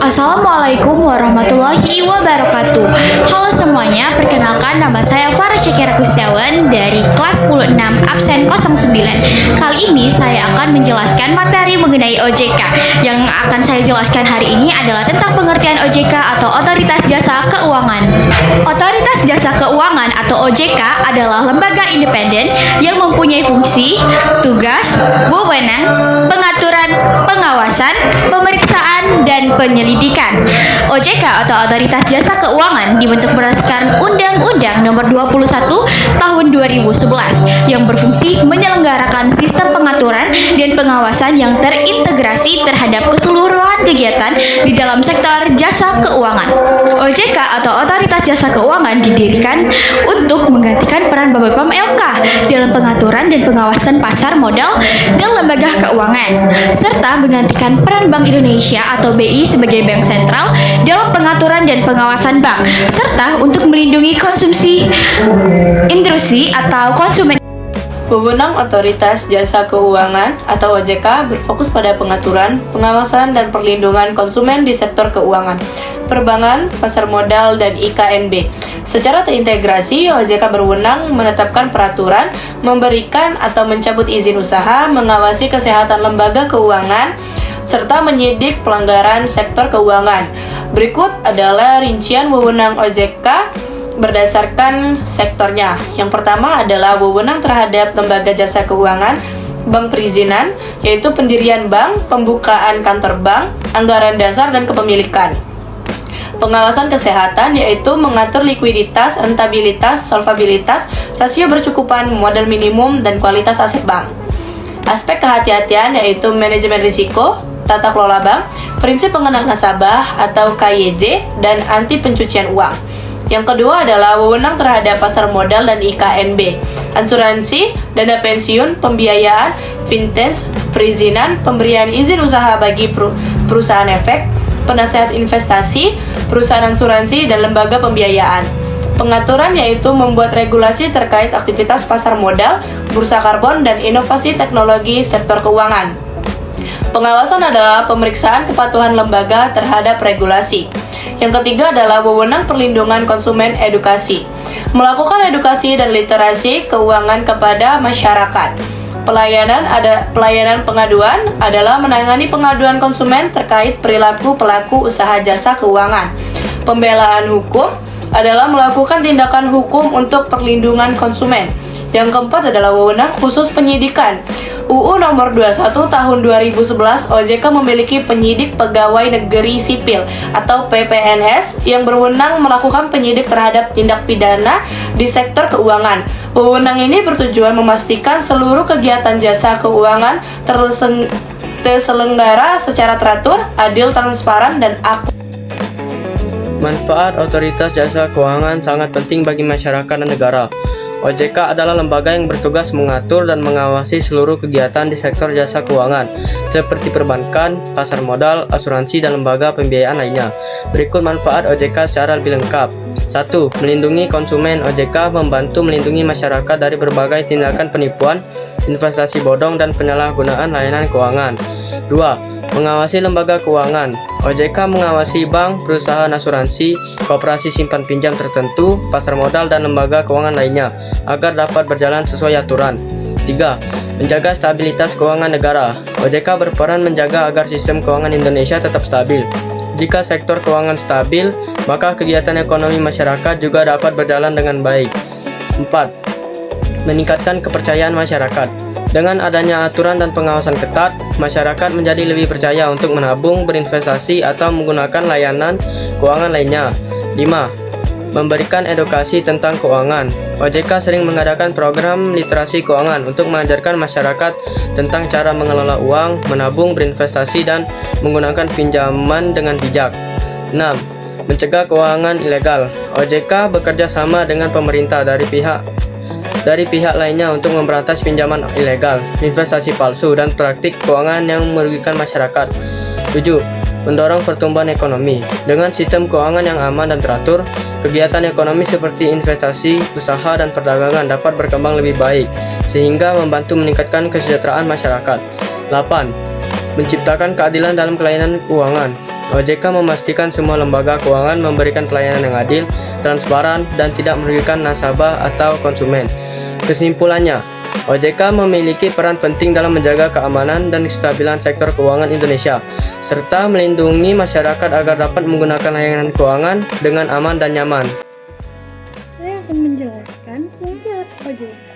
Assalamualaikum warahmatullahi wabarakatuh. Halo semuanya, perkenalkan nama saya Farah Syakira Kustiawan dari kelas 10 6 absen 09. Kali ini saya akan menjelaskan materi mengenai OJK. Yang akan saya jelaskan hari ini adalah tentang pengertian OJK atau Otoritas Jasa Keuangan. Otoritas Jasa Keuangan atau OJK adalah lembaga independen yang mempunyai fungsi, tugas, wewenang, pengaturan, pengawasan, pemeriksaan, dan penyelidikan. OJK atau Otoritas Jasa Keuangan dibentuk berdasarkan Undang-Undang Nomor 21 Tahun 2011 yang berfungsi menyelenggarakan sistem pengaturan dan pengawasan yang terintegrasi terhadap keseluruhan kegiatan di dalam sektor jasa keuangan. OJK atau Otoritas Jasa Keuangan didirikan untuk menggantikan peran BPOM LK dalam pengaturan dan pengawasan pasar modal dan lembaga keuangan, serta menggantikan peran Bank Indonesia atau BI sebagai bank sentral dalam pengaturan dan pengawasan bank, serta untuk melindungi konsumsi intrusi atau konsumen. Wewenang Otoritas Jasa Keuangan atau OJK berfokus pada pengaturan, pengawasan, dan perlindungan konsumen di sektor keuangan, perbankan, pasar modal, dan IKNB. Secara terintegrasi, OJK berwenang menetapkan peraturan, memberikan atau mencabut izin usaha, mengawasi kesehatan lembaga keuangan, serta menyidik pelanggaran sektor keuangan. Berikut adalah rincian wewenang OJK berdasarkan sektornya. Yang pertama adalah wewenang terhadap lembaga jasa keuangan, bank perizinan, yaitu pendirian bank, pembukaan kantor bank, anggaran dasar, dan kepemilikan. Pengawasan kesehatan, yaitu mengatur likuiditas, rentabilitas, solvabilitas, rasio bercukupan, modal minimum, dan kualitas aset bank. Aspek kehati-hatian, yaitu manajemen risiko, tata kelola bank, prinsip pengenal nasabah atau KYJ, dan anti pencucian uang. Yang kedua adalah wewenang terhadap pasar modal dan IKNB, asuransi, dana pensiun, pembiayaan, fintech, perizinan, pemberian izin usaha bagi perusahaan efek, penasehat investasi, perusahaan asuransi, dan lembaga pembiayaan. Pengaturan yaitu membuat regulasi terkait aktivitas pasar modal, bursa karbon, dan inovasi teknologi sektor keuangan. Pengawasan adalah pemeriksaan kepatuhan lembaga terhadap regulasi. Yang ketiga adalah wewenang perlindungan konsumen edukasi. Melakukan edukasi dan literasi keuangan kepada masyarakat. Pelayanan pengaduan adalah menangani pengaduan konsumen terkait perilaku pelaku usaha jasa keuangan. Pembelaan hukum adalah melakukan tindakan hukum untuk perlindungan konsumen. Yang keempat adalah wewenang khusus penyidikan. UU Nomor 21 Tahun 2011 OJK memiliki penyidik pegawai negeri sipil atau PPNS yang berwenang melakukan penyidik terhadap tindak pidana di sektor keuangan. Wewenang ini bertujuan memastikan seluruh kegiatan jasa keuangan terselenggara secara teratur, adil, transparan, dan akurat. Manfaat Otoritas Jasa Keuangan sangat penting bagi masyarakat dan negara. OJK adalah lembaga yang bertugas mengatur dan mengawasi seluruh kegiatan di sektor jasa keuangan, seperti perbankan, pasar modal, asuransi, dan lembaga pembiayaan lainnya. Berikut manfaat OJK secara lebih lengkap. 1. Melindungi konsumen. OJK membantu melindungi masyarakat dari berbagai tindakan penipuan, investasi bodong, dan penyalahgunaan layanan keuangan. 2. Mengawasi lembaga keuangan. OJK mengawasi bank, perusahaan asuransi, koperasi simpan pinjam tertentu, pasar modal, dan lembaga keuangan lainnya agar dapat berjalan sesuai aturan. 3. Menjaga stabilitas keuangan negara. OJK berperan menjaga agar sistem keuangan Indonesia tetap stabil. Jika sektor keuangan stabil, maka kegiatan ekonomi masyarakat juga dapat berjalan dengan baik. 4. Meningkatkan kepercayaan masyarakat. Dengan adanya aturan dan pengawasan ketat, masyarakat menjadi lebih percaya untuk menabung, berinvestasi, atau menggunakan layanan keuangan lainnya. 5. Memberikan edukasi tentang keuangan. OJK sering mengadakan program literasi keuangan untuk mengajarkan masyarakat tentang cara mengelola uang, menabung, berinvestasi, dan menggunakan pinjaman dengan bijak. 6. Mencegah keuangan ilegal. OJK bekerja sama dengan pemerintah dari pihak lainnya untuk memberantas pinjaman ilegal, investasi palsu, dan praktik keuangan yang merugikan masyarakat. 7. Mendorong pertumbuhan ekonomi. Dengan sistem keuangan yang aman dan teratur, Kegiatan ekonomi seperti investasi, usaha, dan perdagangan dapat berkembang lebih baik, sehingga membantu meningkatkan kesejahteraan masyarakat. 8. Menciptakan keadilan dalam pelayanan keuangan. OJK memastikan semua lembaga keuangan memberikan pelayanan yang adil, transparan, dan tidak merugikan nasabah atau konsumen. Kesimpulannya, OJK memiliki peran penting dalam menjaga keamanan dan kestabilan sektor keuangan Indonesia, serta melindungi masyarakat agar dapat menggunakan layanan keuangan dengan aman dan nyaman. Saya akan menjelaskan fungsi OJK.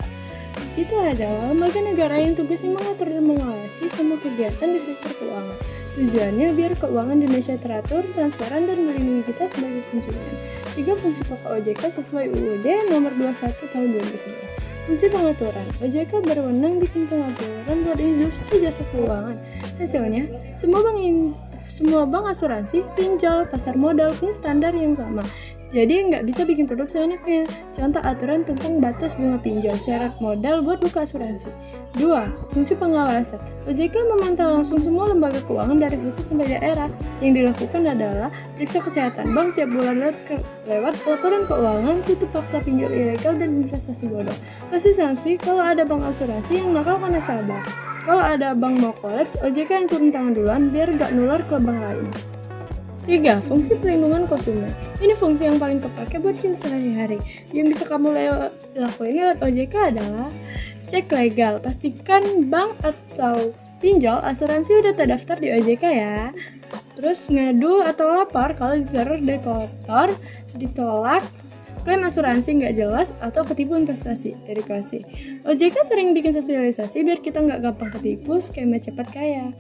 Itu adalah lembaga negara yang tugasnya mengatur dan mengawasi semua kegiatan di sektor keuangan. Tujuannya biar keuangan Indonesia teratur, transparan, dan melindungi kita sebagai konsumen. 3 fungsi pokok OJK sesuai UUD nomor 21 tahun 2009. Fungsi pengaturan. OJK berwenang bikin pengaturan buat industri jasa keuangan. Hasilnya, semua bank asuransi, pinjol, pasar modal punya standar yang sama. Jadi nggak bisa bikin produk seenaknya. Contoh aturan tentang batas bunga pinjol, syarat modal buat buka asuransi. 2. Fungsi pengawasan. OJK memantau langsung semua lembaga keuangan dari pusat sampai daerah. Yang dilakukan adalah periksa kesehatan bank tiap bulan lewat laporan keuangan, tutup paksa pinjol ilegal dan investasi bodong. Kasih sanksi kalau ada bank asuransi yang nakal ke nasabah. Kalau ada bank mau kolaps, OJK yang turun tangan duluan biar nggak nular ke bank lain. 3. Fungsi perlindungan konsumen. Ini fungsi yang paling kepake buat kita sehari-hari. Yang bisa kamu lakuin lewat OJK adalah cek legal. Pastikan bank atau pinjol asuransi udah terdaftar di OJK ya. Terus ngadu atau lapor kalau diteror dekotor, ditolak, klaim asuransi nggak jelas, atau ketipu investasi. Edukasi. OJK sering bikin sosialisasi biar kita nggak gampang ketipu skema cepat kaya.